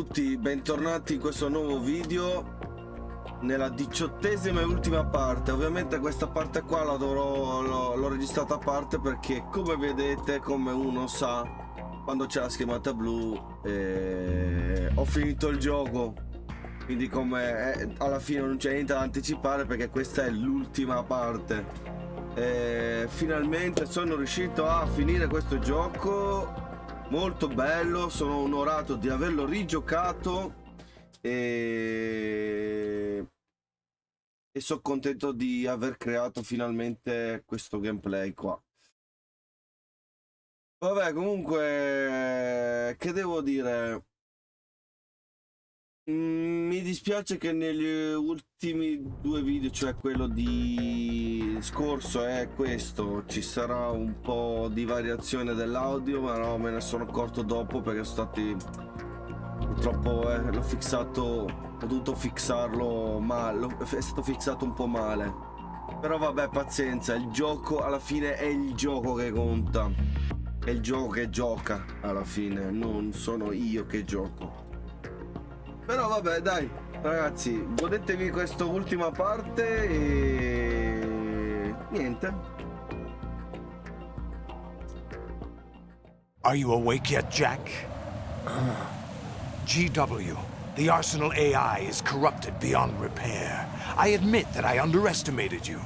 tutti, bentornati in questo nuovo video nella 18ª e ultima parte. Ovviamente questa parte qua l'ho registrata a parte perché, come vedete, come uno sa, quando c'è la schermata blu ho finito il gioco, quindi come alla fine non c'è niente da anticipare perché questa è l'ultima parte. Finalmente sono riuscito a finire questo gioco. Molto bello, sono onorato di averlo rigiocato e sono contento di aver creato finalmente questo gameplay qua. Vabbè, comunque, che devo dire? Mi dispiace che negli ultimi due video, cioè quello di scorso e questo, ci sarà un po' di variazione dell'audio, ma no, me ne sono accorto dopo perché sono stati, purtroppo l'ho fissato, ho dovuto fissarlo male, è stato fissato un po' male, però vabbè, pazienza, il gioco alla fine è il gioco che conta, è il gioco che gioca alla fine, non sono io che gioco. Però vabbè, dai, ragazzi, godetevi questa ultima parte e niente. Are you awake yet, Jack? GW, the Arsenal AI is corrupted beyond repair. I admit that I underestimated you.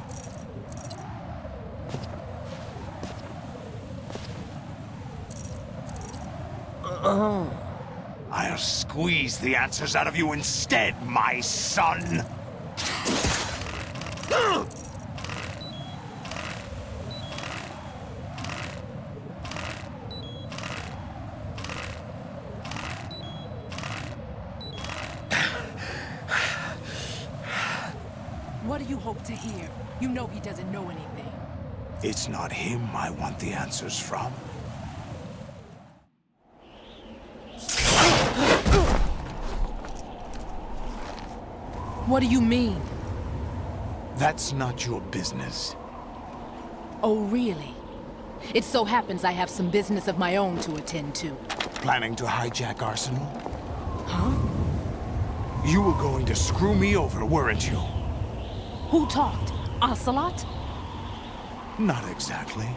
I'll squeeze the answers out of you instead, my son! What do you hope to hear? You know he doesn't know anything. It's not him I want the answers from. What do you mean? That's not your business. Oh, really? It so happens I have some business of my own to attend to. Planning to hijack Arsenal? Huh? You were going to screw me over, weren't you? Who talked? Ocelot? Not exactly.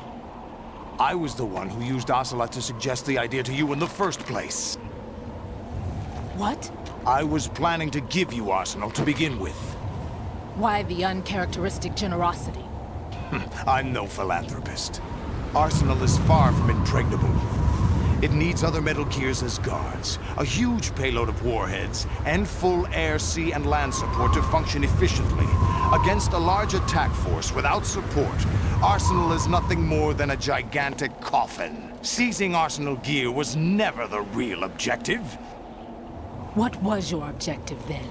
I was the one who used Ocelot to suggest the idea to you in the first place. What? I was planning to give you Arsenal to begin with. Why the uncharacteristic generosity? I'm no philanthropist. Arsenal is far from impregnable. It needs other Metal Gears as guards, a huge payload of warheads, and full air, sea, and land support to function efficiently. Against a large attack force without support, Arsenal is nothing more than a gigantic coffin. Seizing Arsenal gear was never the real objective. What was your objective then?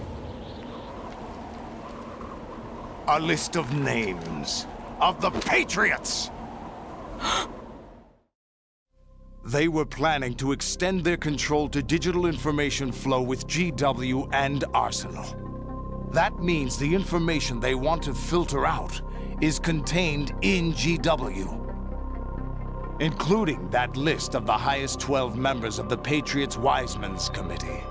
A list of names of the Patriots! They were planning to extend their control to digital information flow with GW and Arsenal. That means the information they want to filter out is contained in GW, including that list of the highest 12 members of the Patriots Wiseman's Committee.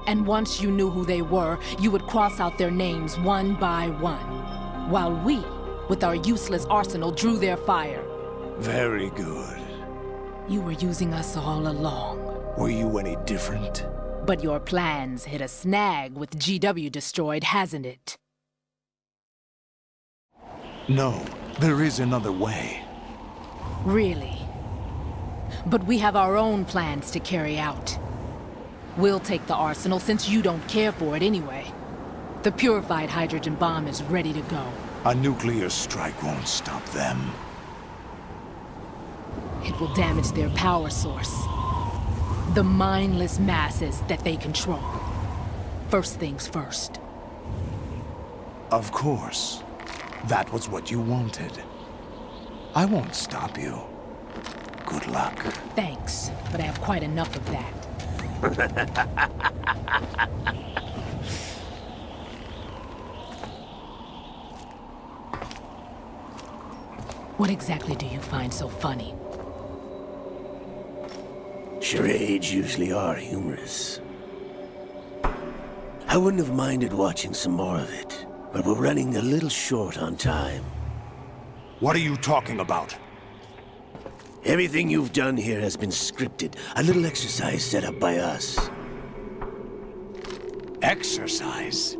And once you knew who they were, you would cross out their names one by one, while we, with our useless arsenal, drew their fire. Very good. You were using us all along. Were you any different? But your plans hit a snag with GW destroyed, hasn't it? No, there is another way. Really? But we have our own plans to carry out. We'll take the arsenal since you don't care for it anyway. The purified hydrogen bomb is ready to go. A nuclear strike won't stop them. It will damage their power source. The mindless masses that they control. First things first. Of course. That was what you wanted. I won't stop you. Good luck. Thanks, but I have quite enough of that. What exactly do you find so funny? Charades usually are humorous. I wouldn't have minded watching some more of it, but we're running a little short on time. What are you talking about? Everything you've done here has been scripted. A little exercise set up by us. Exercise?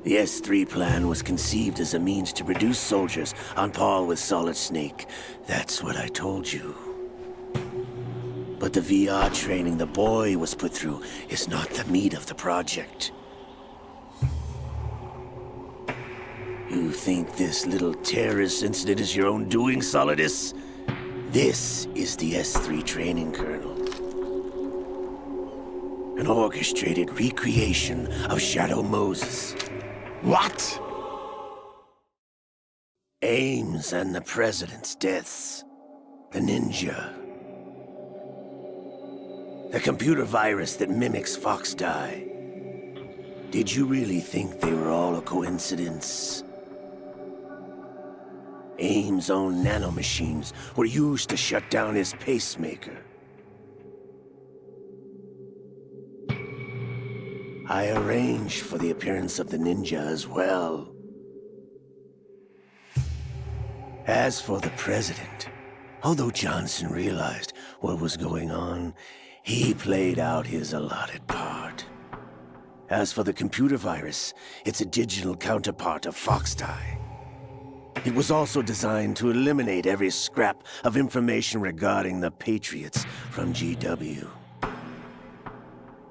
The S3 plan was conceived as a means to produce soldiers on par with Solid Snake. That's what I told you. But the VR training the boy was put through is not the meat of the project. You think this little terrorist incident is your own doing, Solidus? This is the S3 training kernel. An orchestrated recreation of Shadow Moses. What? Ames and the President's deaths. The ninja. The computer virus that mimics Foxdie. Did you really think they were all a coincidence? Ames' own nanomachines were used to shut down his pacemaker. I arranged for the appearance of the ninja as well. As for the President, although Johnson realized what was going on, he played out his allotted part. As for the computer virus, it's a digital counterpart of Foxdie. It was also designed to eliminate every scrap of information regarding the Patriots from GW.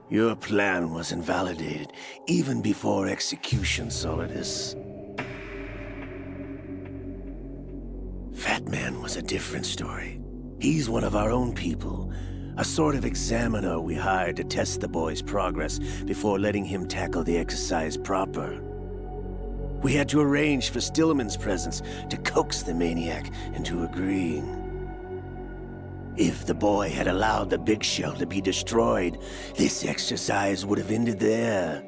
Your plan was invalidated even before execution, Solidus. Fat Man was a different story. He's one of our own people, a sort of examiner we hired to test the boy's progress before letting him tackle the exercise proper. We had to arrange for Stillman's presence to coax the maniac into agreeing. If the boy had allowed the big shell to be destroyed, this exercise would have ended there.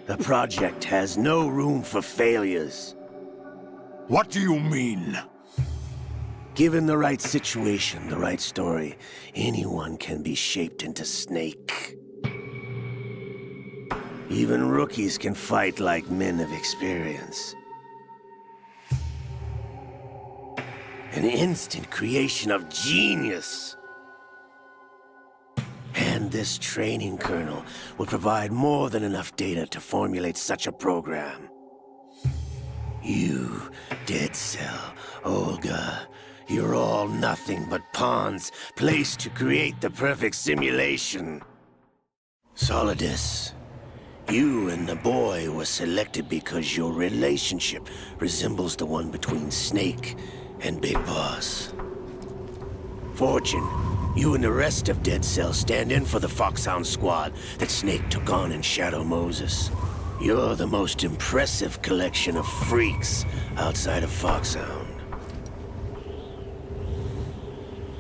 The project has no room for failures. What do you mean? Given the right situation, the right story, anyone can be shaped into Snake. Even rookies can fight like men of experience. An instant creation of genius. And this training kernel will provide more than enough data to formulate such a program. You, Dead Cell, Olga, you're all nothing but pawns placed to create the perfect simulation. Solidus, you and the boy were selected because your relationship resembles the one between Snake and Big Boss. Fortune, you and the rest of Dead Cell stand in for the Foxhound squad that Snake took on in Shadow Moses. You're the most impressive collection of freaks outside of Foxhound.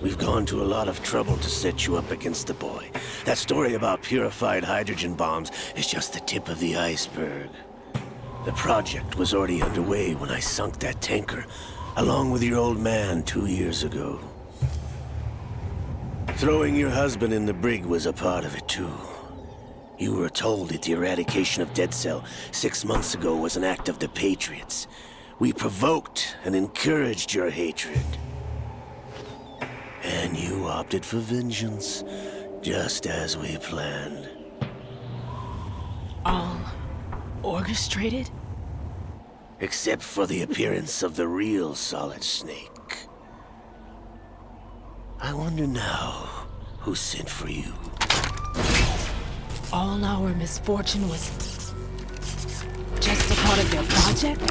We've gone to a lot of trouble to set you up against the boy. That story about purified hydrogen bombs is just the tip of the iceberg. The project was already underway when I sunk that tanker, along with your old man 2 years ago. Throwing your husband in the brig was a part of it too. You were told that the eradication of Dead Cell 6 months ago was an act of the Patriots. We provoked and encouraged your hatred. And you opted for vengeance, just as we planned. All orchestrated? Except for the appearance of the real Solid Snake. I wonder now who sent for you. All our misfortune was just a part of their project?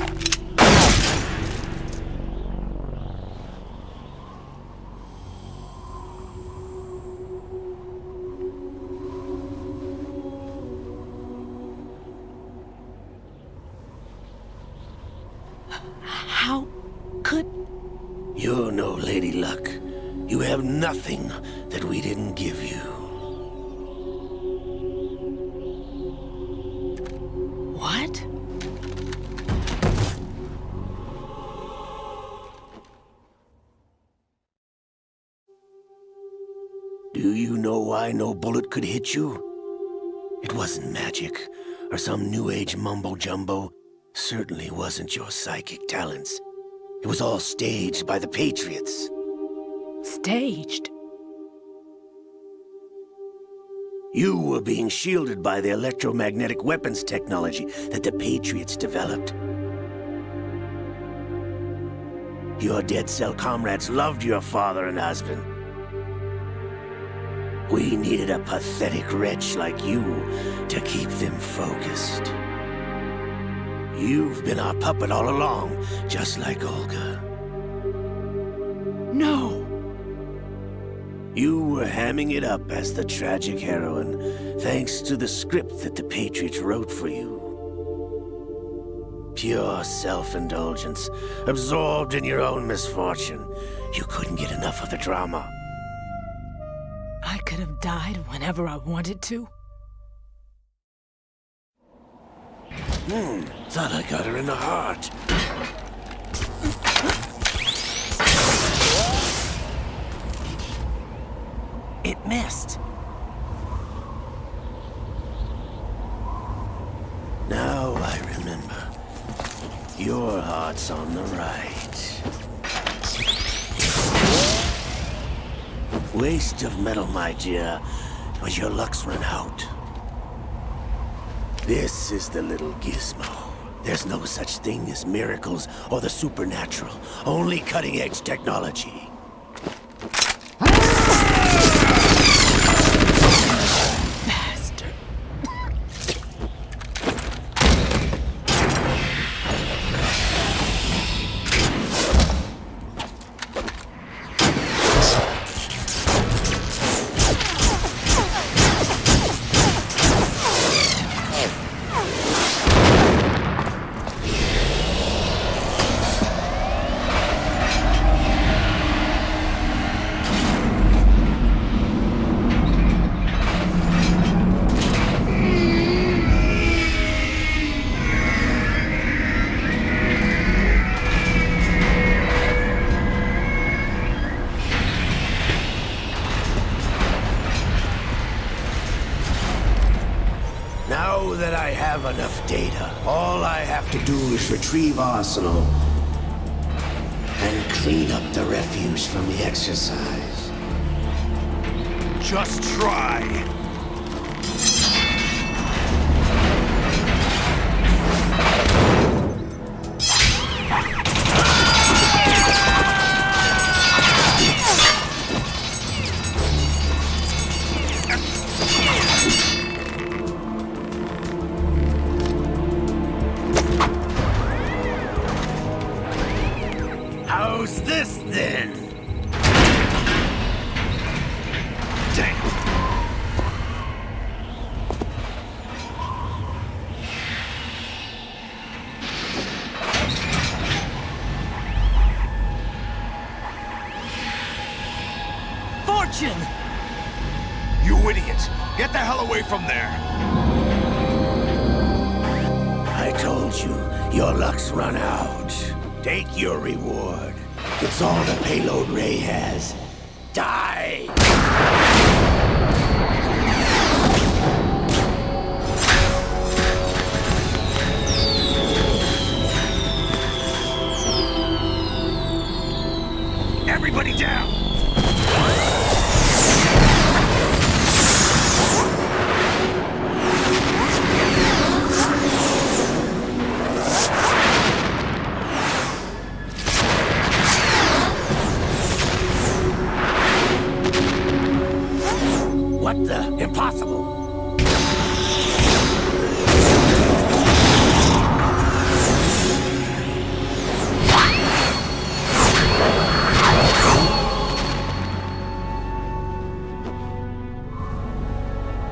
How could... You're no Lady Luck. You have nothing that we didn't give you. What? why no bullet could hit you? It wasn't magic, or some new age mumbo-jumbo. Certainly wasn't your psychic talents. It was all staged by the Patriots. Staged? You were being shielded by the electromagnetic weapons technology that the Patriots developed. Your dead cell comrades loved your father and husband. We needed a pathetic wretch like you to keep them focused. You've been our puppet all along, just like Olga. No! You were hamming it up as the tragic heroine, thanks to the script that the Patriots wrote for you. Pure self-indulgence, absorbed in your own misfortune. You couldn't get enough of the drama. I could have died whenever I wanted to. Thought I got her in the heart. It missed. Now I remember. Your heart's on the right. Waste of metal, my dear, but your luck's run out. This is the little gizmo. There's no such thing as miracles or the supernatural, only cutting-edge technology. Bastard. Now that I have enough data, all I have to do is retrieve Arsenal and clean up the refuse from the exercise. Just try. How's this then? Damn. Fortune! You idiot! Get the hell away from there! I told you, your luck's run out. Take your reward. It's all the payload Ray has. Die! Everybody down! What the? Impossible!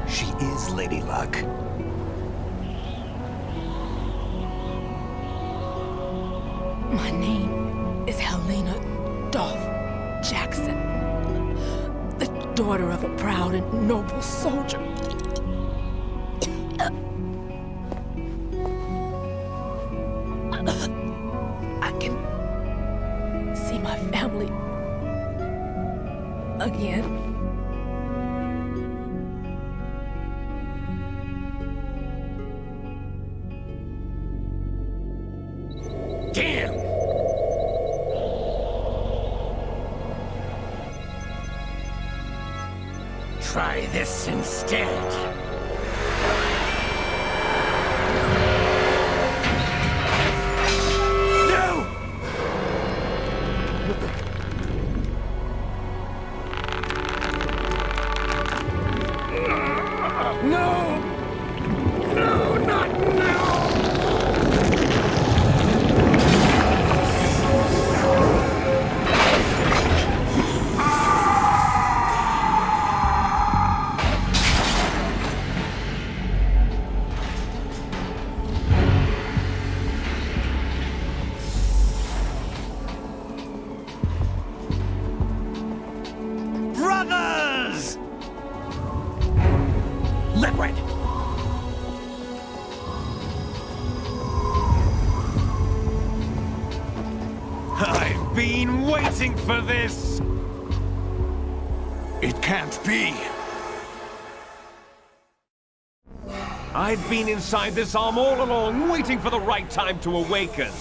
She is Lady Luck. My name is Helena Dolph Jackson, the daughter of a proud and noble soldier. I can see my family again. instead. Brothers! Liquid! I've been waiting for this! It can't be. I've been inside this arm all along, waiting for the right time to awaken.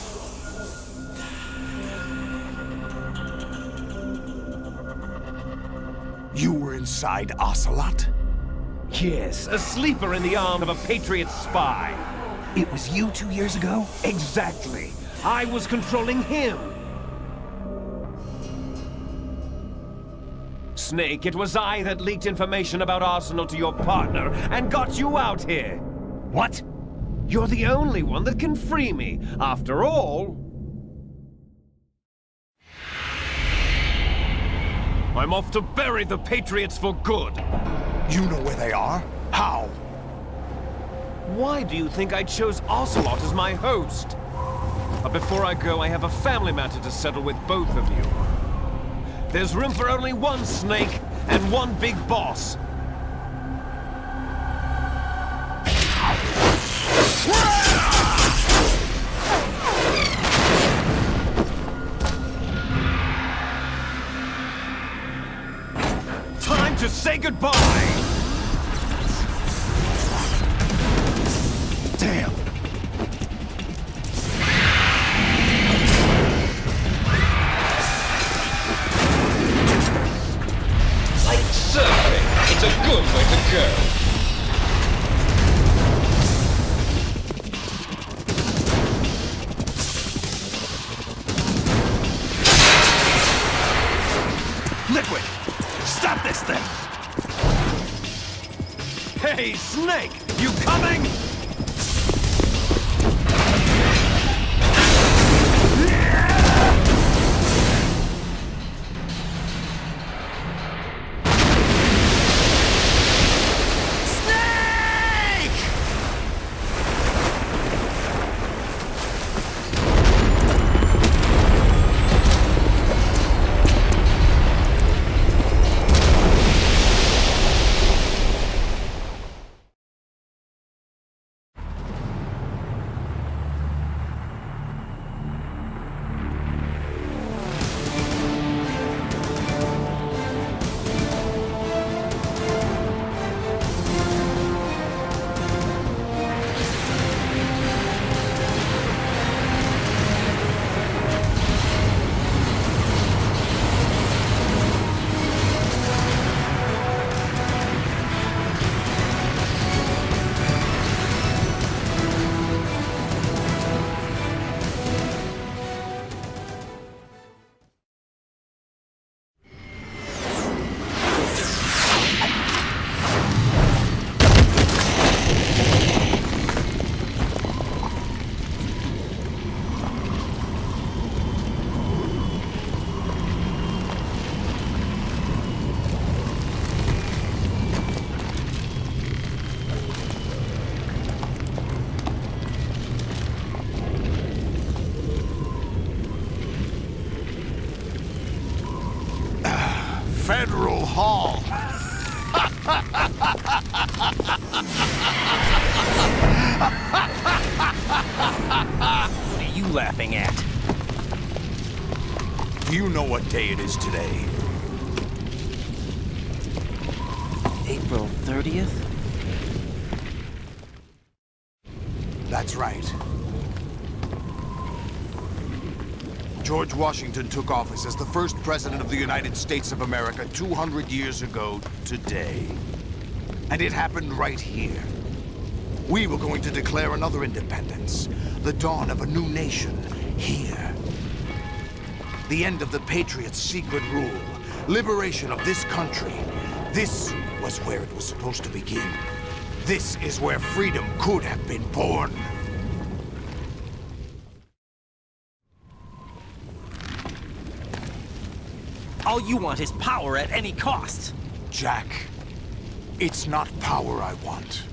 You were inside Ocelot? Yes, a sleeper in the arm of a Patriot spy. It was you 2 years ago? Exactly. I was controlling him. Snake, it was I that leaked information about Arsenal to your partner and got you out here. What? You're the only one that can free me. After all, I'm off to bury the Patriots for good. You know where they are? How? Why do you think I chose Ocelot as my host? But before I go, I have a family matter to settle with both of you. There's room for only one Snake and one big boss. Time to say goodbye! Damn. Like surfing, it's a good way to go. Liquid! Stop this thing! Hey, Snake! You coming? Federal Hall. What are you laughing at? Do you know what day it is today? April 30th? That's right. George Washington took office as the first president of the United States of America 200 years ago today. And it happened right here. We were going to declare another independence. The dawn of a new nation. Here. The end of the Patriots' secret rule. Liberation of this country. This was where it was supposed to begin. This is where freedom could have been born. All you want is power at any cost. Jack, it's not power I want.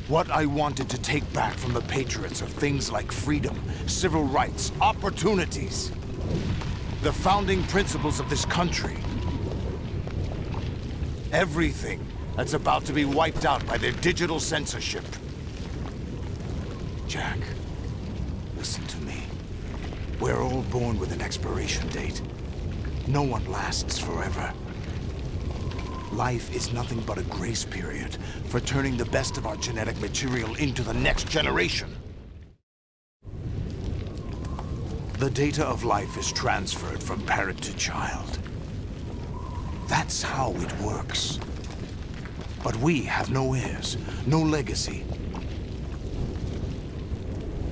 What I wanted to take back from the Patriots are things like freedom, civil rights, opportunities. The founding principles of this country. Everything that's about to be wiped out by their digital censorship. Jack, listen to me. We're all born with an expiration date. No one lasts forever. Life is nothing but a grace period for turning the best of our genetic material into the next generation. The data of life is transferred from parent to child. That's how it works. But we have no heirs, no legacy.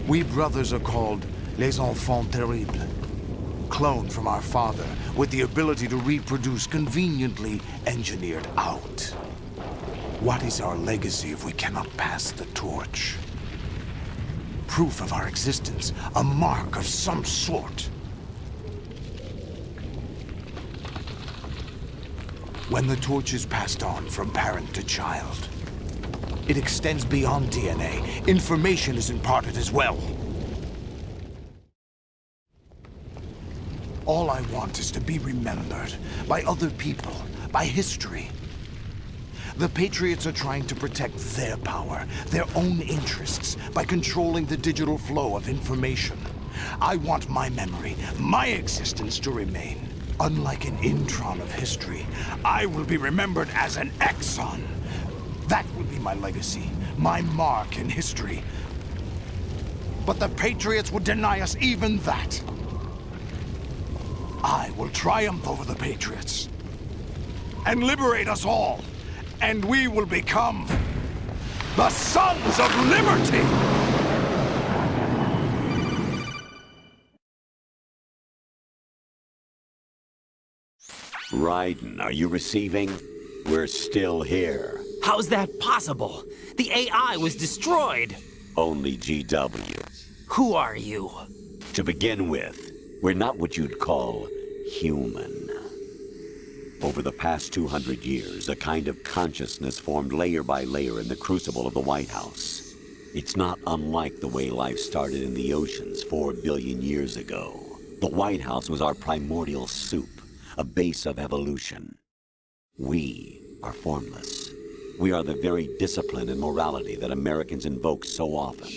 We brothers are called les enfants terribles. Cloned from our father, with the ability to reproduce conveniently engineered out. What is our legacy if we cannot pass the torch? Proof of our existence, a mark of some sort. When the torch is passed on from parent to child, it extends beyond DNA. Information is imparted as well. All I want is to be remembered by other people, by history. The Patriots are trying to protect their power, their own interests, by controlling the digital flow of information. I want my memory, my existence to remain. Unlike an intron of history, I will be remembered as an exon. That will be my legacy, my mark in history. But the Patriots would deny us even that. I will triumph over the Patriots and liberate us all, and we will become the Sons of Liberty! Raiden, are you receiving? We're still here. How's that possible? The AI was destroyed. Only GW. Who are you? To begin with, we're not what you'd call human. Over the past 200 years, a kind of consciousness formed layer by layer in the crucible of the White House. It's not unlike the way life started in the oceans 4 billion years ago. The White House was our primordial soup, a base of evolution. We are formless. We are the very discipline and morality that Americans invoke so often.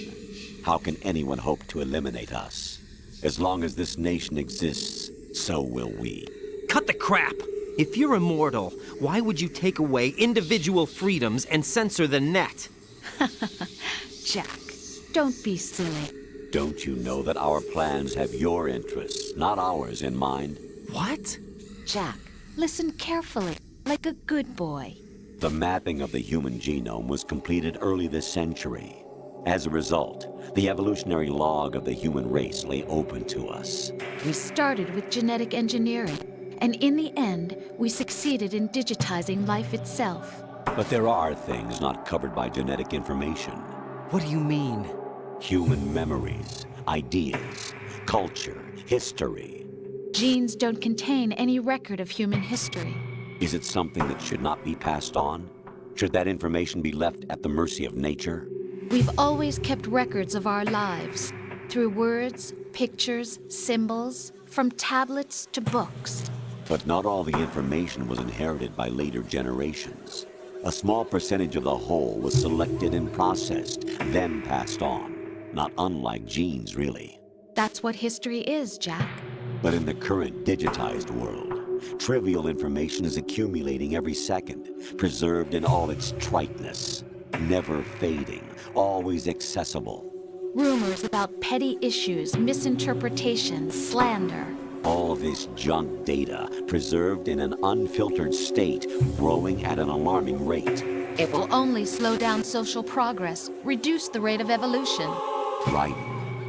How can anyone hope to eliminate us? As long as this nation exists, so will we. Cut the crap! If you're immortal, why would you take away individual freedoms and censor the net? Jack, don't be silly. Don't you know that our plans have your interests, not ours, in mind? What? Jack, listen carefully, like a good boy. The mapping of the human genome was completed early this century. As a result, the evolutionary log of the human race lay open to us. We started with genetic engineering, and in the end, we succeeded in digitizing life itself. But there are things not covered by genetic information. What do you mean? Human memories, ideas, culture, history. Genes don't contain any record of human history. Is it something that should not be passed on? Should that information be left at the mercy of nature? We've always kept records of our lives, through words, pictures, symbols, from tablets to books. But not all the information was inherited by later generations. A small percentage of the whole was selected and processed, then passed on. Not unlike genes, really. That's what history is, Jack. But in the current digitized world, trivial information is accumulating every second, preserved in all its triteness, never fading, always accessible. Rumors about petty issues, misinterpretations, slander. All this junk data, preserved in an unfiltered state, growing at an alarming rate. It will only slow down social progress, reduce the rate of evolution. Right.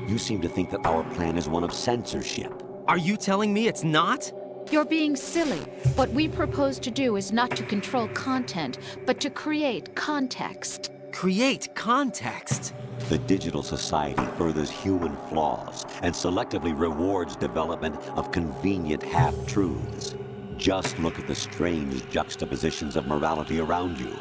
You seem to think that our plan is one of censorship. Are you telling me it's not? You're being silly. What we propose to do is not to control content, but to create context. Create context? The digital society furthers human flaws and selectively rewards development of convenient half-truths. Just look at the strange juxtapositions of morality around you.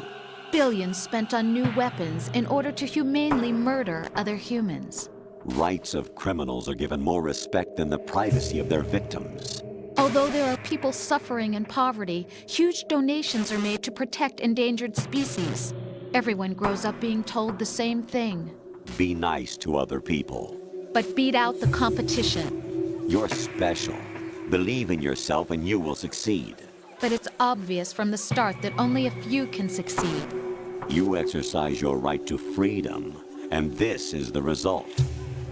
Billions spent on new weapons in order to humanely murder other humans. Rights of criminals are given more respect than the privacy of their victims. Although there are people suffering in poverty, huge donations are made to protect endangered species. Everyone grows up being told the same thing. Be nice to other people. But beat out the competition. You're special. Believe in yourself and you will succeed. But it's obvious from the start that only a few can succeed. You exercise your right to freedom, and this is the result.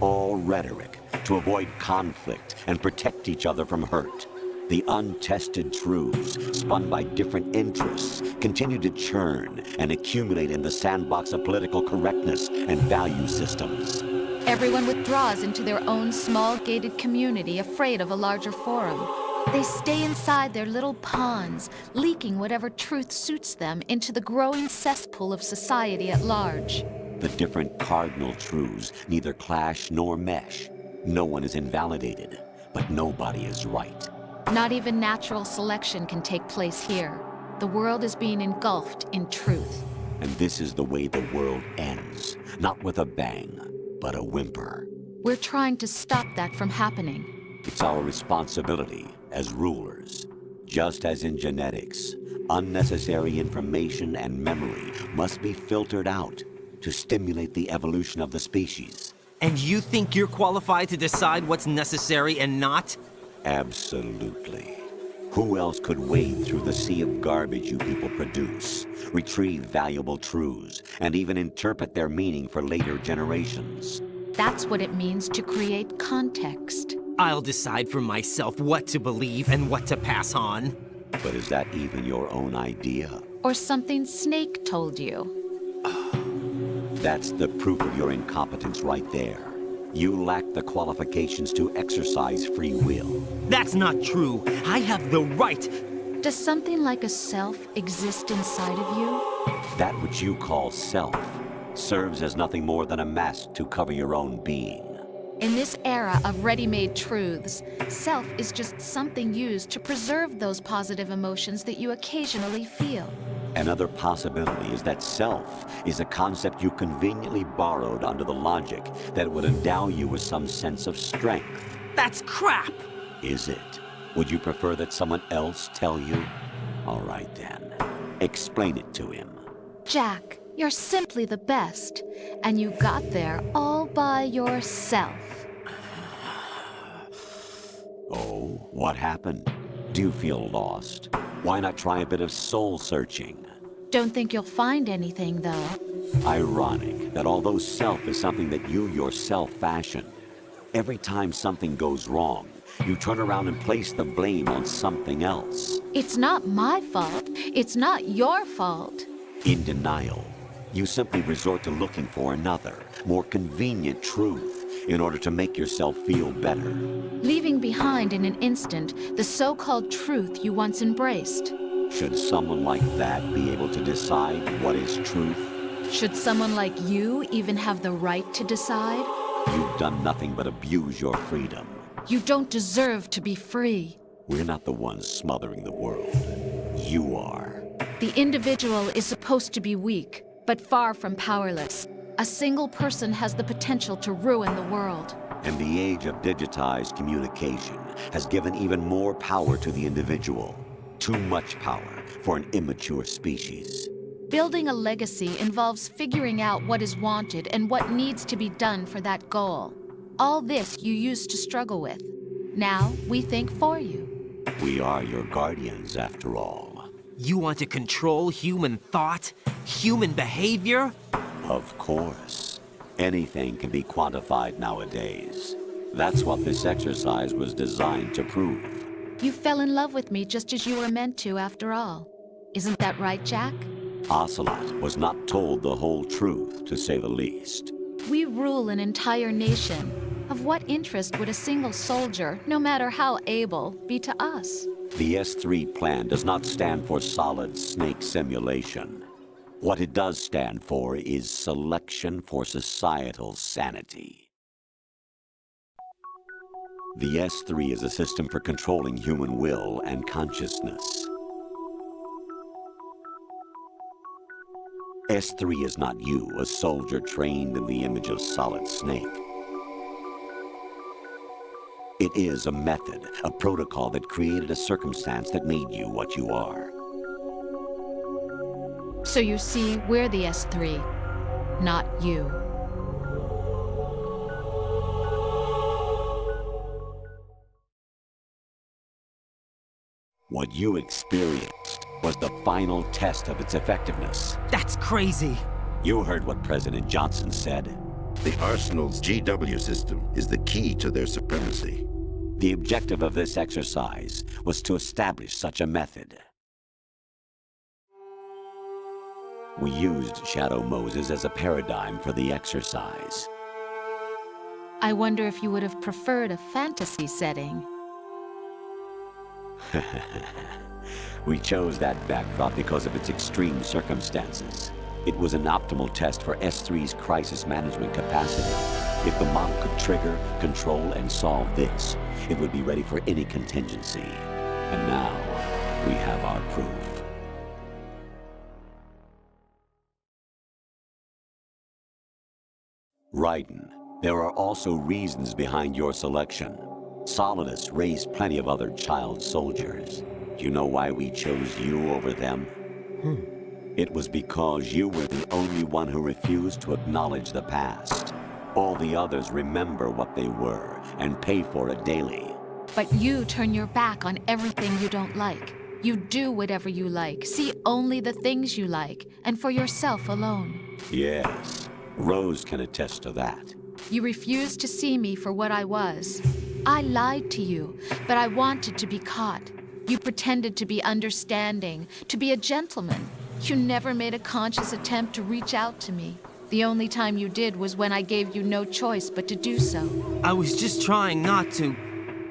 All rhetoric to avoid conflict and protect each other from hurt. The untested truths, spun by different interests, continue to churn and accumulate in the sandbox of political correctness and value systems. Everyone withdraws into their own small gated community, afraid of a larger forum. They stay inside their little ponds, leaking whatever truth suits them into the growing cesspool of society at large. The different cardinal truths neither clash nor mesh. No one is invalidated, but nobody is right. Not even natural selection can take place here. The world is being engulfed in truth. And this is the way the world ends. Not with a bang, but a whimper. We're trying to stop that from happening. It's our responsibility as rulers. Just as in genetics, unnecessary information and memory must be filtered out to stimulate the evolution of the species. And you think you're qualified to decide what's necessary and not? Absolutely. Who else could wade through the sea of garbage you people produce, retrieve valuable truths, and even interpret their meaning for later generations? That's what it means to create context. I'll decide for myself what to believe and what to pass on. But is that even your own idea? Or something Snake told you? That's the proof of your incompetence right there. You lack the qualifications to exercise free will. That's not true. I have the right. Does something like a self exist inside of you? That which you call self serves as nothing more than a mask to cover your own being. In this era of ready-made truths, self is just something used to preserve those positive emotions that you occasionally feel. Another possibility is that self is a concept you conveniently borrowed under the logic that it would endow you with some sense of strength. That's crap! Is it? Would you prefer that someone else tell you? All right then. Explain it to him. Jack, you're simply the best, and you got there all by yourself. Oh, what happened? Do you feel lost? Why not try a bit of soul searching? Don't think you'll find anything, though. Ironic that although self is something that you yourself fashioned, every time something goes wrong, you turn around and place the blame on something else. It's not my fault. It's not your fault. In denial, you simply resort to looking for another, more convenient truth in order to make yourself feel better. Leaving behind in an instant the so-called truth you once embraced. Should someone like that be able to decide what is truth? Should someone like you even have the right to decide? You've done nothing but abuse your freedom. You don't deserve to be free. We're not the ones smothering the world. You are. The individual is supposed to be weak, but far from powerless. A single person has the potential to ruin the world. And the age of digitized communication has given even more power to the individual. Too much power for an immature species. Building a legacy involves figuring out what is wanted and what needs to be done for that goal. All this you used to struggle with. Now we think for you. We are your guardians, after all. You want to control human thought? Human behavior? Of course. Anything can be quantified nowadays. That's what this exercise was designed to prove. You fell in love with me just as you were meant to, after all. Isn't that right, Jack? Ocelot was not told the whole truth, to say the least. We rule an entire nation. Of what interest would a single soldier, no matter how able, be to us? The S3 plan does not stand for solid snake simulation. What it does stand for is selection for societal sanity. The S3 is a system for controlling human will and consciousness. S3 is not you, a soldier trained in the image of Solid Snake. It is a method, a protocol that created a circumstance that made you what you are. So you see, we're the S3, not you. What you experienced was the final test of its effectiveness. That's crazy. You heard what President Johnson said. The Arsenal's GW system is the key to their supremacy. The objective of this exercise was to establish such a method. We used Shadow Moses as a paradigm for the exercise. I wonder if you would have preferred a fantasy setting. We chose that backdrop because of its extreme circumstances. It was an optimal test for S3's crisis management capacity. If the model could trigger, control, and solve this, it would be ready for any contingency. And now, we have our proof. Raiden, there are also reasons behind your selection. Solidus raised plenty of other child soldiers. Do you know why we chose you over them? It was because you were the only one who refused to acknowledge the past. All the others remember what they were and pay for it daily. But you turn your back on everything you don't like. You do whatever you like, see only the things you like, and for yourself alone. Yes, Rose can attest to that. You refused to see me for what I was. I lied to you, but I wanted to be caught. You pretended to be understanding, to be a gentleman. You never made a conscious attempt to reach out to me. The only time you did was when I gave you no choice but to do so. I was just trying not to.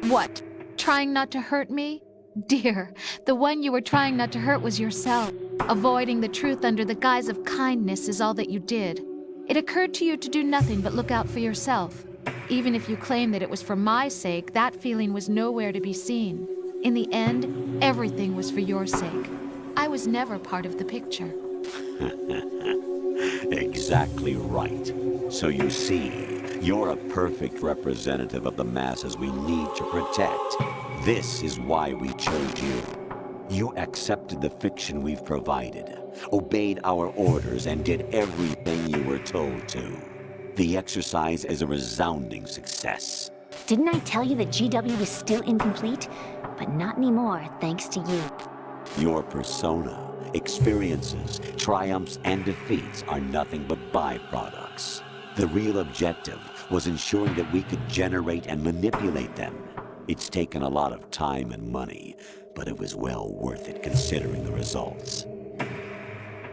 What? Trying not to hurt me? Dear, the one you were trying not to hurt was yourself. Avoiding the truth under the guise of kindness is all that you did. It occurred to you to do nothing but look out for yourself. Even if you claim that it was for my sake, that feeling was nowhere to be seen. In the end, everything was for your sake. I was never part of the picture. Exactly right. So you see, you're a perfect representative of the masses we need to protect. This is why we chose you. You accepted the fiction we've provided, obeyed our orders, and did everything you were told to. The exercise is a resounding success. Didn't I tell you that GW was still incomplete? But not anymore, thanks to you. Your persona, experiences, triumphs, and defeats are nothing but byproducts. The real objective was ensuring that we could generate and manipulate them. It's taken a lot of time and money, but it was well worth it considering the results.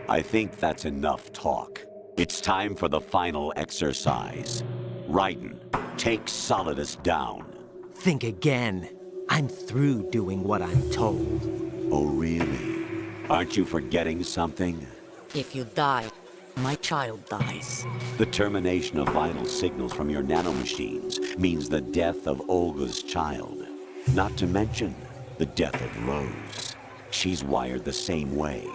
I think that's enough talk. It's time for the final exercise. Raiden, take Solidus down. Think again. I'm through doing what I'm told. Oh, really? Aren't you forgetting something? If you die, my child dies. The termination of vital signals from your nanomachines means the death of Olga's child. Not to mention the death of Rose. She's wired the same way.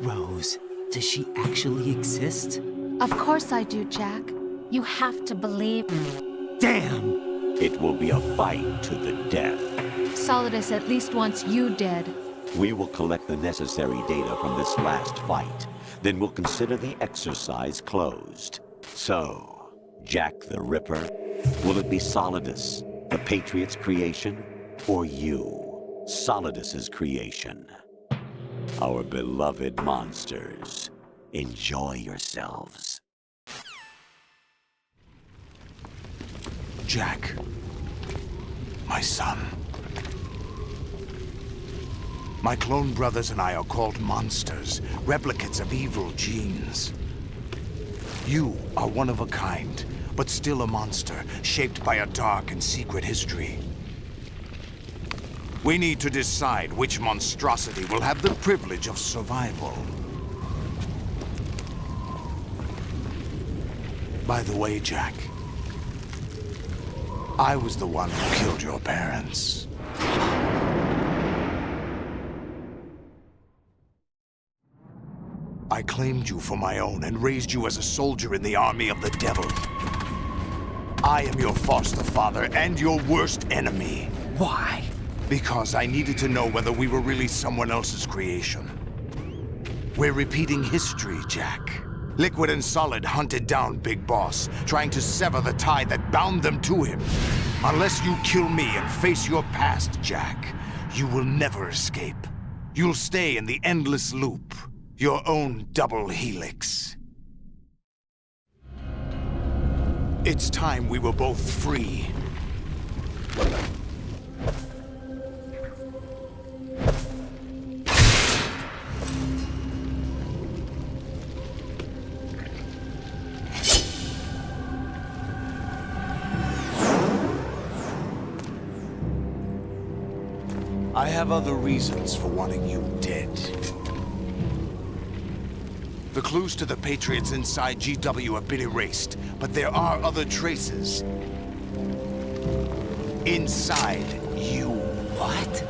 Rose, does she actually exist? Of course I do, Jack. You have to believe me. Damn! It will be a fight to the death. Solidus at least wants you dead. We will collect the necessary data from this last fight. Then we'll consider the exercise closed. So, Jack the Ripper, will it be Solidus, the Patriot's creation, or you, Solidus's creation? Our beloved monsters, enjoy yourselves. Jack, my son. My clone brothers and I are called monsters, replicates of evil genes. You are one of a kind, but still a monster, shaped by a dark and secret history. We need to decide which monstrosity will have the privilege of survival. By the way, Jack, I was the one who killed your parents. I claimed you for my own and raised you as a soldier in the army of the devil. I am your foster father and your worst enemy. Why? Because I needed to know whether we were really someone else's creation. We're repeating history, Jack. Liquid and Solid hunted down Big Boss, trying to sever the tie that bound them to him. Unless you kill me and face your past, Jack, you will never escape. You'll stay in the endless loop, your own double helix. It's time we were both free. I have other reasons for wanting you dead. The clues to the Patriots inside GW have been erased, but there are other traces. Inside you. What?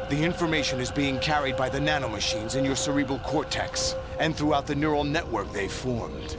The information is being carried by the nanomachines in your cerebral cortex, and throughout the neural network they formed.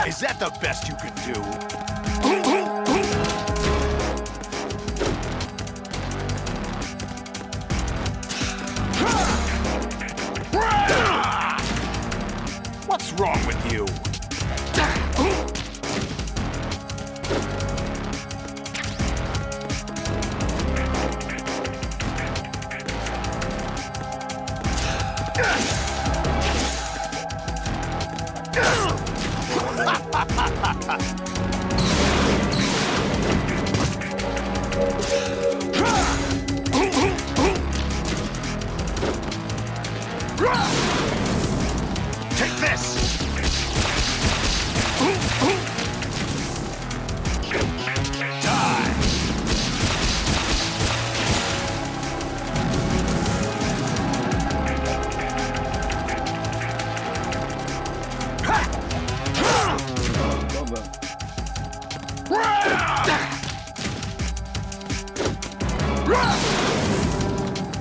Is that the best you can do? What's wrong with you? Take this!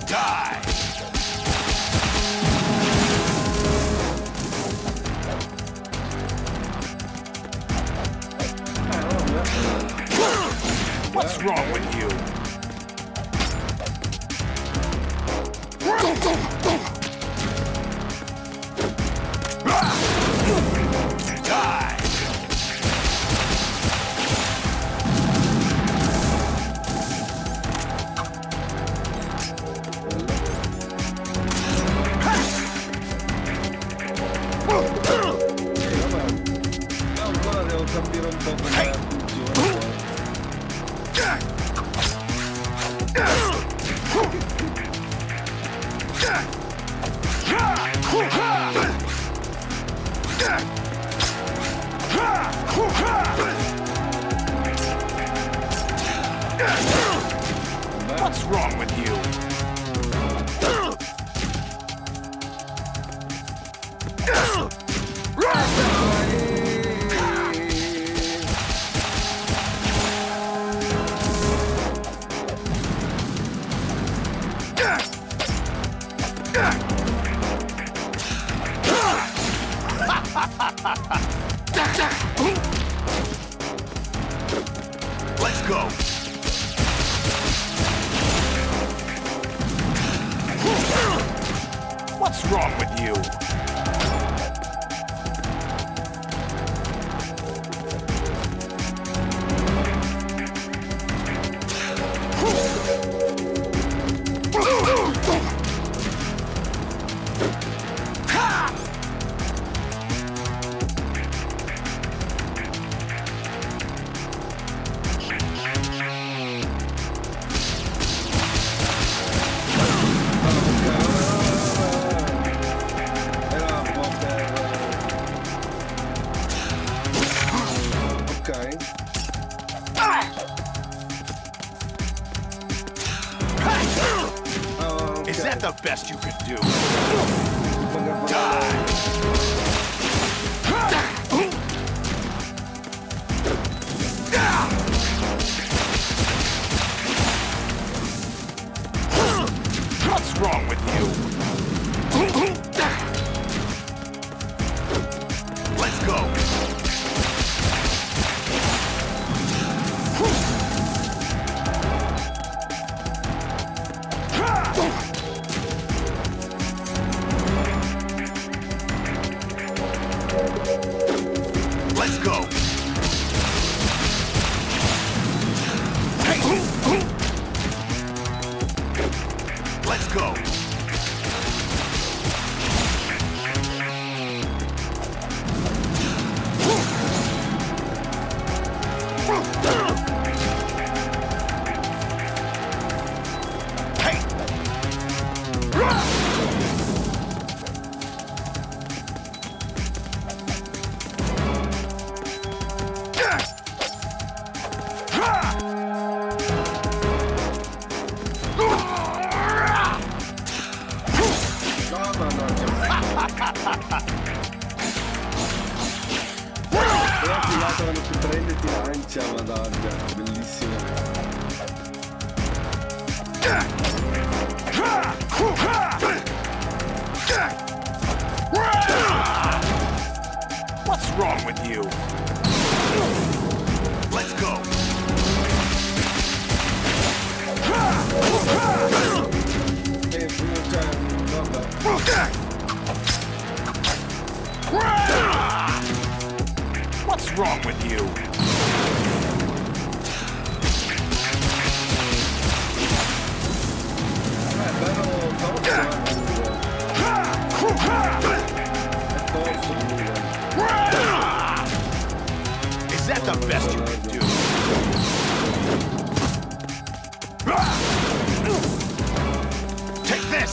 Die! What's wrong with you? Die! Ancora devo capire un po' come funziona. What's wrong with you? Let's go. What's wrong with you? Is that the best you could do? Die! What's wrong with you? Let's go! Let's go! Let's go! Però ti lato quando ti prende e ti lancia, madonna, bellissimo. What's wrong with you? Let's go! What's wrong with you? Is that the best you can do? Take this!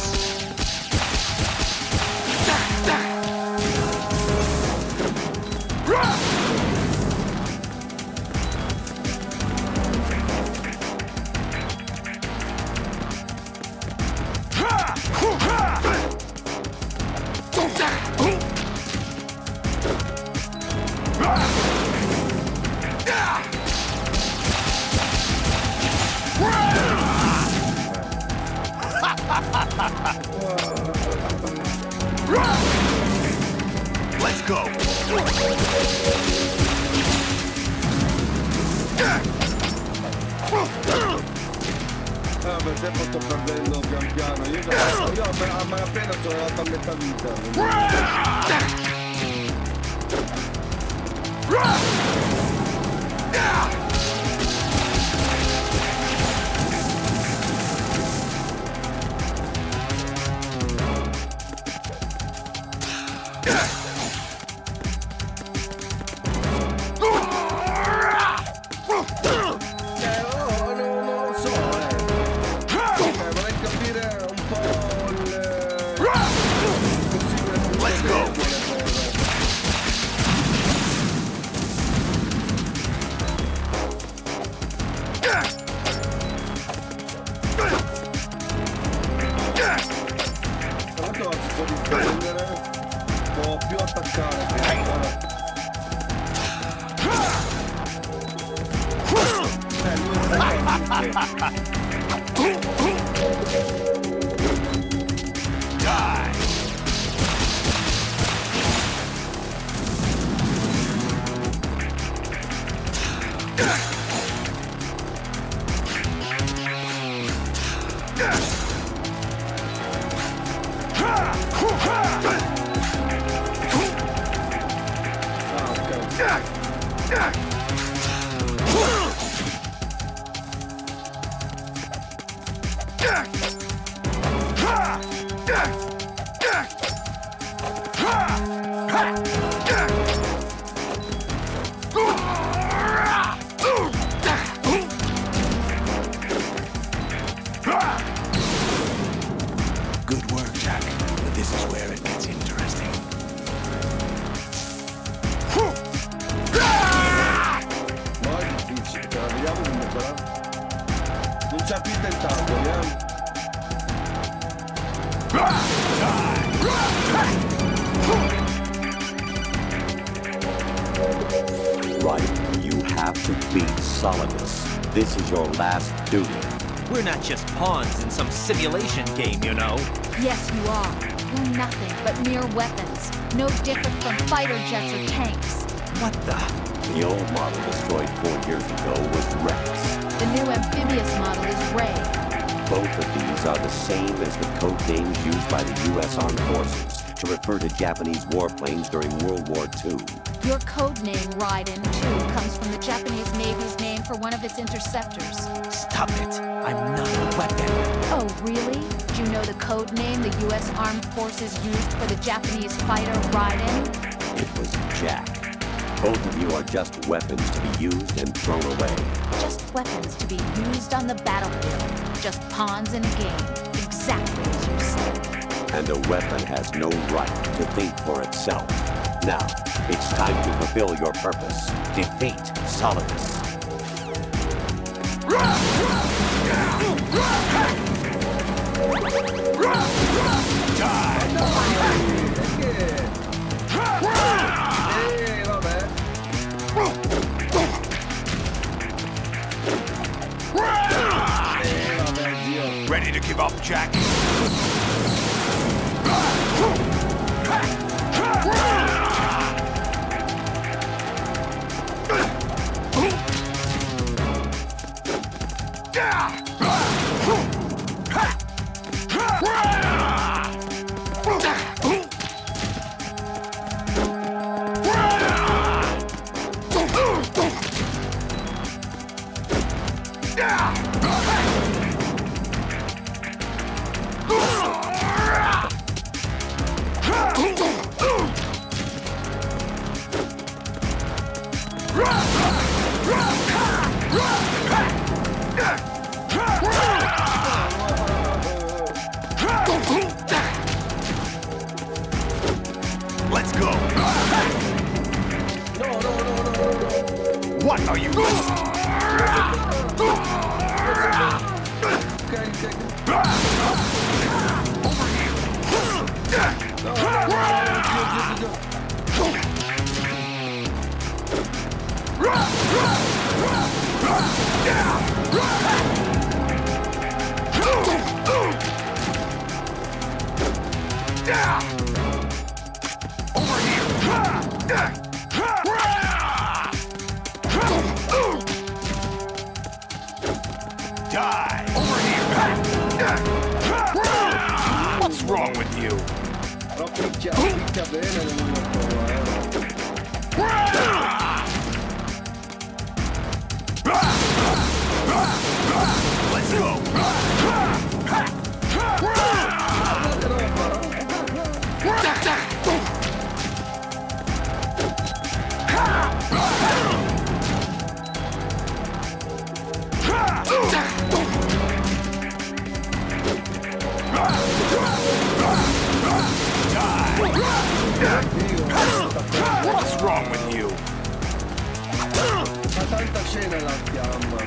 Let's go! Per tempo sto perdendo pian piano. Io a malapena sono arrivato a metà vita. Let's go! Può più attaccare Die! c'ha più tentacoli, Right, you have to beat Solidus. This is your last duty. We're not just pawns in some simulation game, you know. Yes, you are. You're nothing but mere weapons. No different from fighter jets or tanks. What the? The old model destroyed 4 years ago was Rex. The new amphibious model is Ray. Both of these are the same as the code names used by the U.S. Armed Forces to refer to Japanese warplanes during World War II. Your code name, Raiden, too, comes from the Japanese Navy's name for one of its interceptors. Stop it. I'm not a weapon. Oh, really? Do you know the code name the U.S. Armed Forces used for the Japanese fighter Raiden? It was Jack. Both of you are just weapons to be used and thrown away. Just weapons to be used on the battlefield. Just pawns in a game. Exactly as you said. And a weapon has no right to think for itself. Now, it's time to fulfill your purpose. Defeat Solidus. Ready to give up, Jack? Let's go. What are you doing? Die! Over here! What's wrong with you? Picchia bene le Let's go! What's wrong with you? Fa tanta scena la fiamma.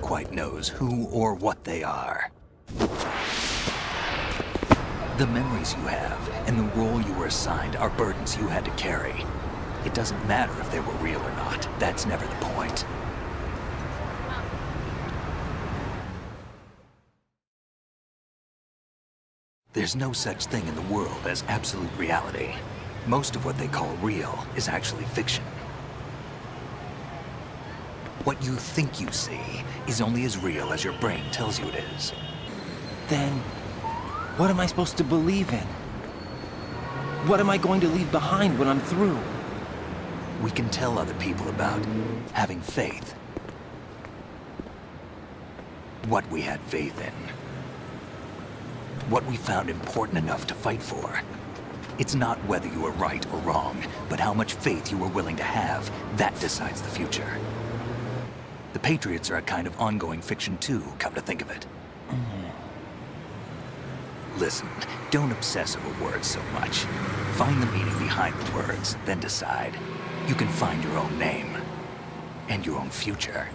quite knows who or what they are. The memories you have and the role you were assigned are burdens you had to carry. It doesn't matter if they were real or not. That's never the point. There's no such thing in the world as absolute reality. Most of what they call real is actually fiction. What you think you see is only as real as your brain tells you it is. Then, what am I supposed to believe in? What am I going to leave behind when I'm through? We can tell other people about having faith. What we had faith in. What we found important enough to fight for. It's not whether you were right or wrong, but how much faith you were willing to have. That decides the future. The Patriots are a kind of ongoing fiction too, come to think of it. Listen, don't obsess over words so much. Find the meaning behind the words, then decide. You can find your own name. And your own future.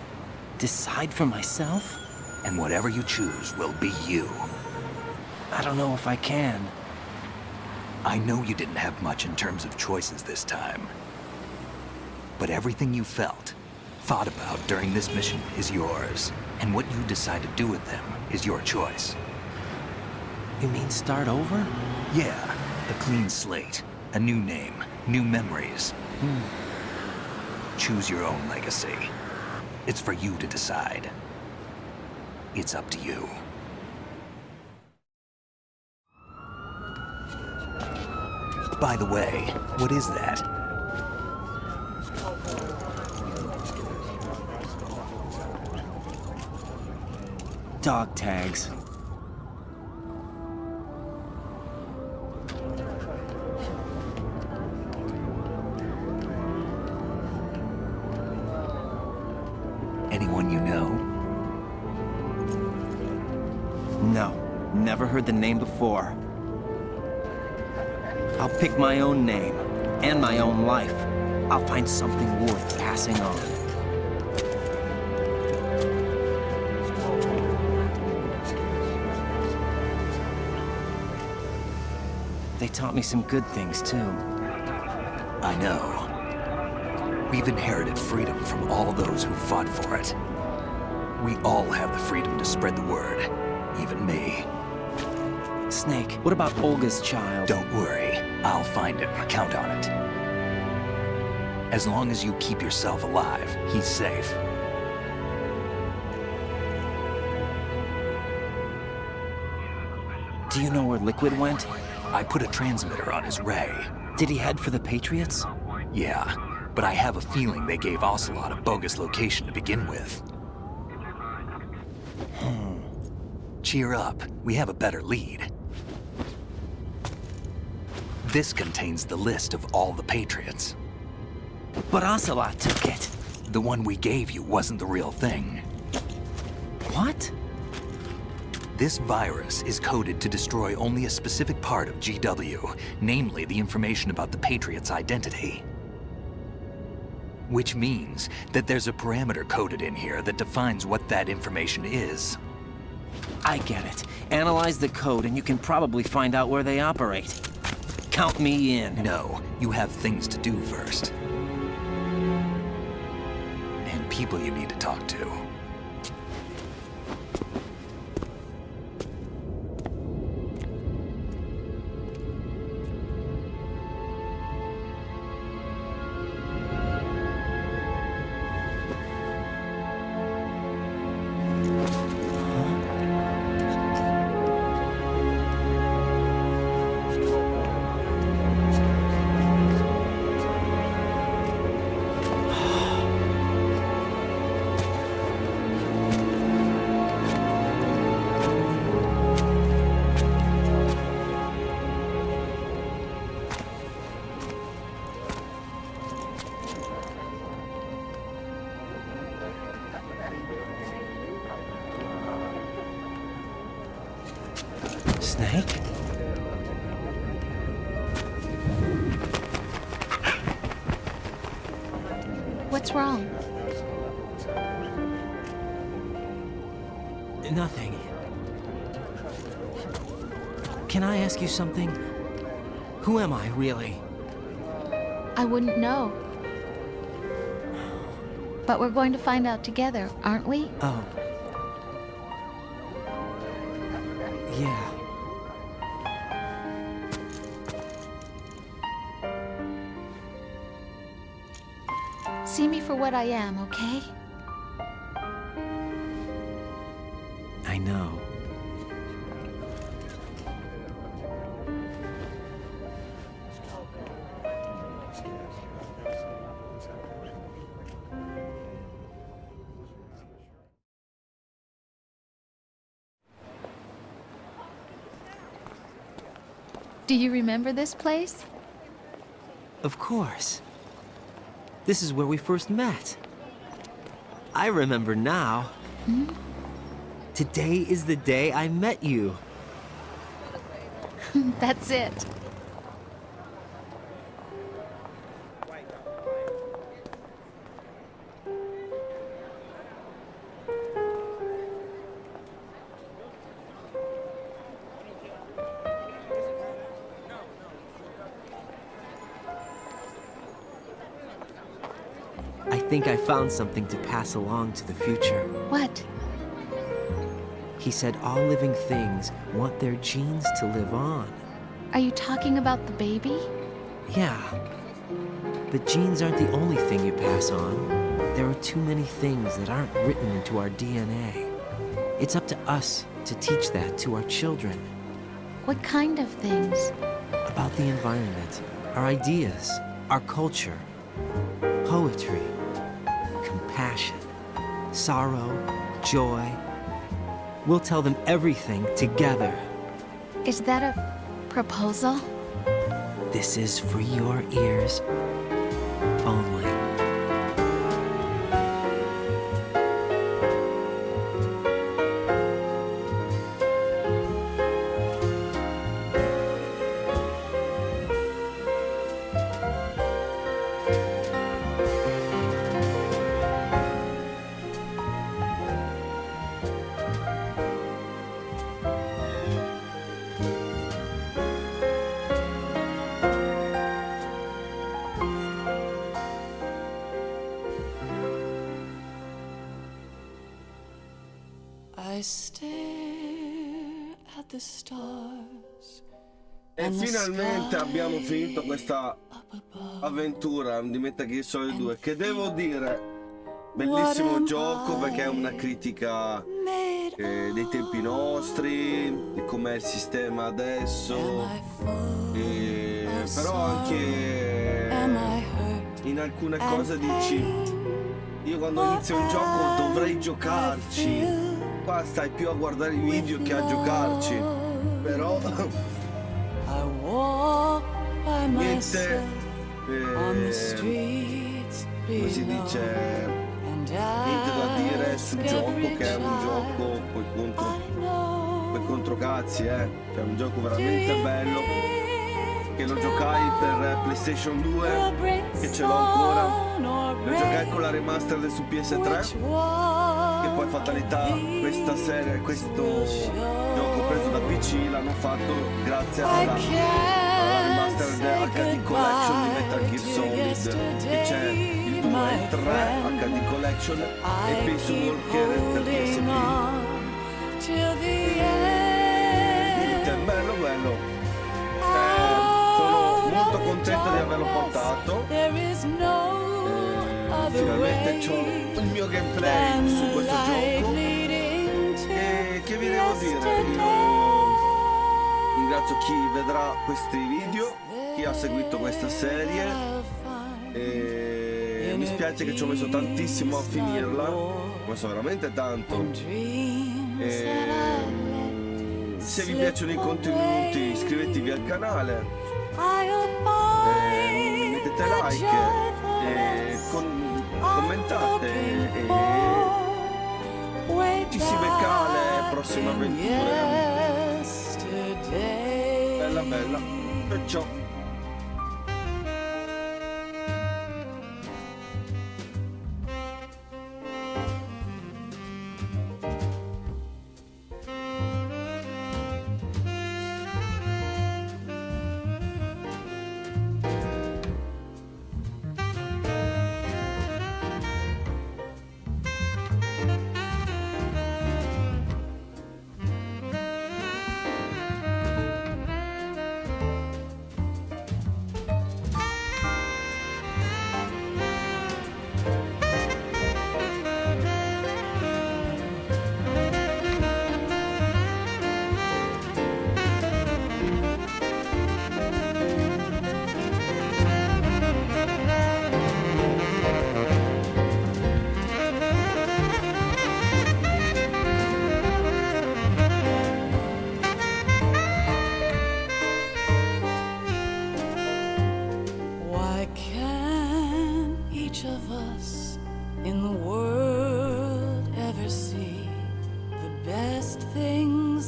Decide for myself? And whatever you choose will be you. I don't know if I can. I know you didn't have much in terms of choices this time. But everything you felt, thought about during this mission is yours. And what you decide to do with them is your choice. You mean start over? Yeah, a clean slate, a new name, new memories. Choose your own legacy. It's for you to decide. It's up to you. By the way, what is that? Dog tags. Anyone you know? No, never heard the name before. I'll pick my own name, and my own life. I'll find something worth passing on. They taught me some good things, too. I know. We've inherited freedom from all those who fought for it. We all have the freedom to spread the word, even me. Snake, what about Olga's child? Don't worry, I'll find him. Count on it. As long as you keep yourself alive, he's safe. Do you know where Liquid went? I put a transmitter on his ray. Did he head for the Patriots? Yeah, but I have a feeling they gave Ocelot a bogus location to begin with. Cheer up, we have a better lead. This contains the list of all the Patriots. But Ocelot took it. The one we gave you wasn't the real thing. What? This virus is coded to destroy only a specific part of GW, namely the information about the Patriots' identity. Which means that there's a parameter coded in here that defines what that information is. I get it. Analyze the code and you can probably find out where they operate. Count me in. No, you have things to do first. And people you need to talk to. Snake? What's wrong? Nothing. Can I ask you something? Who am I, really? I wouldn't know. But we're going to find out together, aren't we? Oh. Yeah. See me for what I am, okay? I know. Do you remember this place? Of course. This is where we first met. I remember now. Hmm? Today is the day I met you. That's it. I think I found something to pass along to the future. What? He said all living things want their genes to live on. Are you talking about the baby? Yeah. But genes aren't the only thing you pass on. There are too many things that aren't written into our DNA. It's up to us to teach that to our children. What kind of things? About the environment, our ideas, our culture, poetry, compassion, sorrow, joy. We'll tell them everything together. Is that a proposal? This is for your ears only. E finalmente abbiamo finito questa avventura di Metal Gear Solid 2, che devo dire bellissimo gioco, perché è una critica dei tempi nostri, di com'è il sistema adesso, però anche in alcune cose dici: io quando inizio un gioco dovrei giocarci. Qua stai più a guardare i video che a giocarci, però niente, come si dice, niente da dire sul gioco, che è un gioco poi contro cazzi, cioè un gioco veramente bello, che lo giocai per PlayStation 2, che ce l'ho ancora, lo giocai con la remastered su PS3, e poi fatalità, questa serie, questo gioco preso da PC l'hanno fatto grazie alla remastered HD Collection di Metal Gear Solid, che c'è il 2 e il 3 HD Collection e Peace Walker per PSP. Niente, bello. Sono molto contento di averlo portato. Finalmente ho il mio gameplay su questo gioco. E che vi devo dire? Io ringrazio chi vedrà questi video, chi ha seguito questa serie, e mi spiace che ci ho messo tantissimo a finirla, ho messo veramente tanto. Se vi piacciono i contenuti iscrivetevi al canale, mettete like, commentate e ci si becca alle prossime avventure. Bella, perciò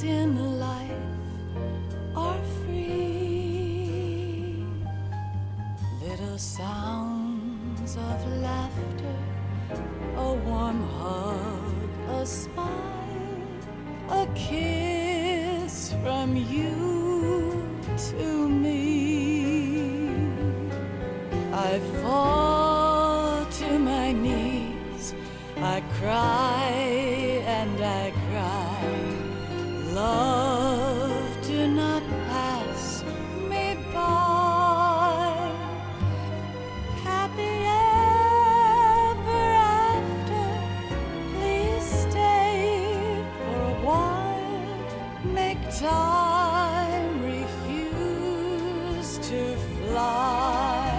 in life are free. Little sounds of laughter, a warm hug, a smile, a kiss from you to me. I fall to my knees, I cry and I cry. Love, do not pass me by. Happy ever after, please stay for a while. Make time, refuse to fly.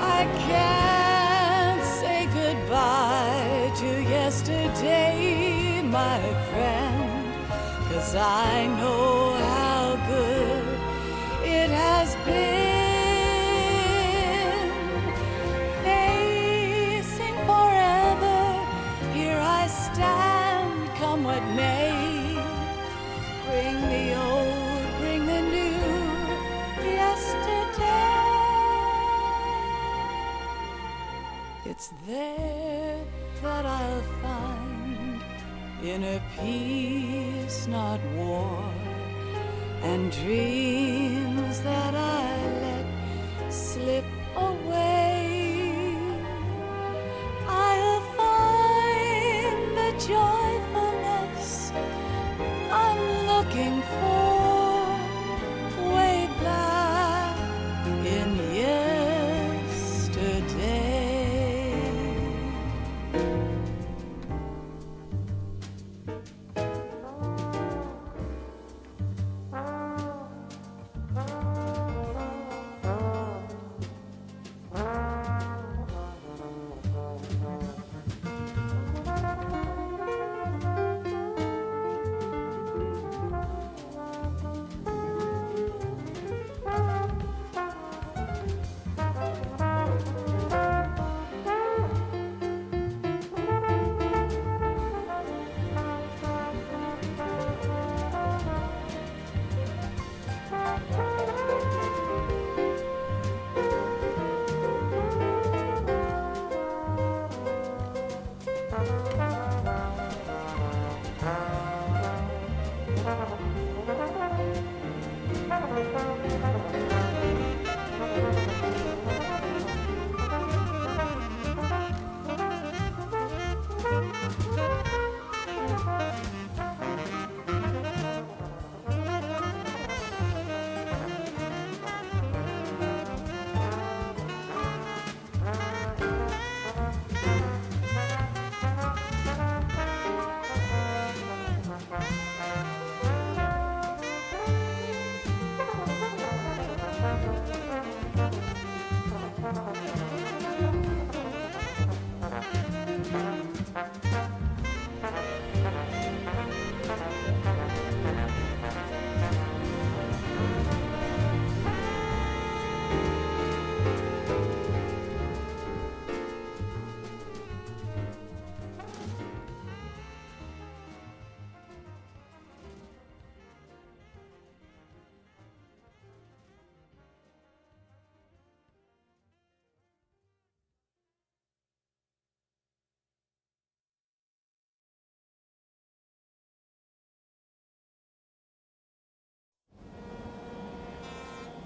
I can't say goodbye to yesterday, my friend, 'cause I know how good it has been. Facing forever, here I stand, come what may. Bring the old, bring the new, yesterday. It's there that I'll find inner peace, not war, and dreams that I let slip away. I'll find the joyfulness I'm looking for way back in yesterday.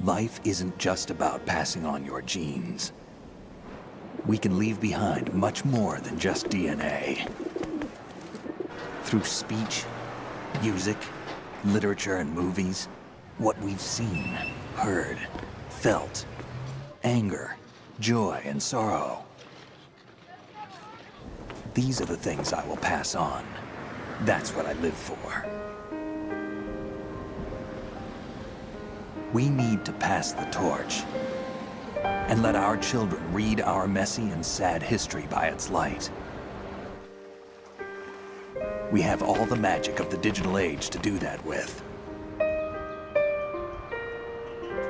Life isn't just about passing on your genes. We can leave behind much more than just DNA. Through speech, music, literature, and movies, what we've seen, heard, felt, anger, joy, and sorrow. These are the things I will pass on. That's what I live for. We need to pass the torch and let our children read our messy and sad history by its light. We have all the magic of the digital age to do that with.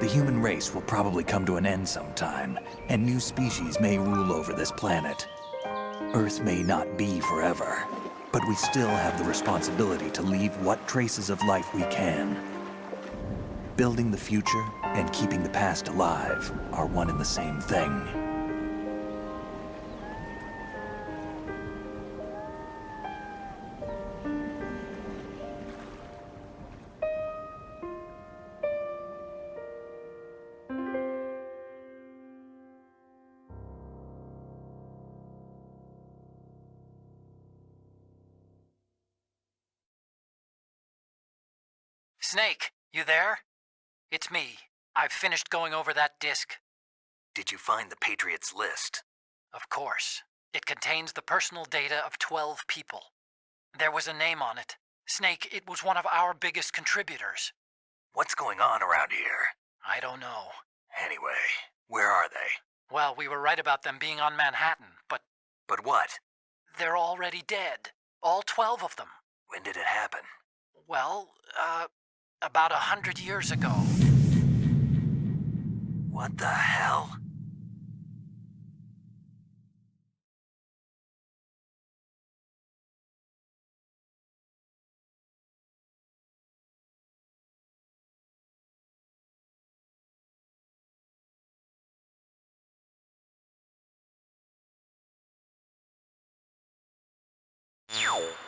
The human race will probably come to an end sometime, and new species may rule over this planet. Earth may not be forever, But we still have the responsibility to leave what traces of life we can. Building the future and keeping the past alive are one and the same thing. Snake, you there? It's me. I've finished going over that disk. Did you find the Patriots list? Of course. It contains the personal data of 12 people. There was a name on it. Snake, it was one of our biggest contributors. What's going on around here? I don't know. Anyway, where are they? Well, we were right about them being on Manhattan, but... But what? They're already dead. All 12 of them. When did it happen? Well, about 100 years ago. What the hell? Ow.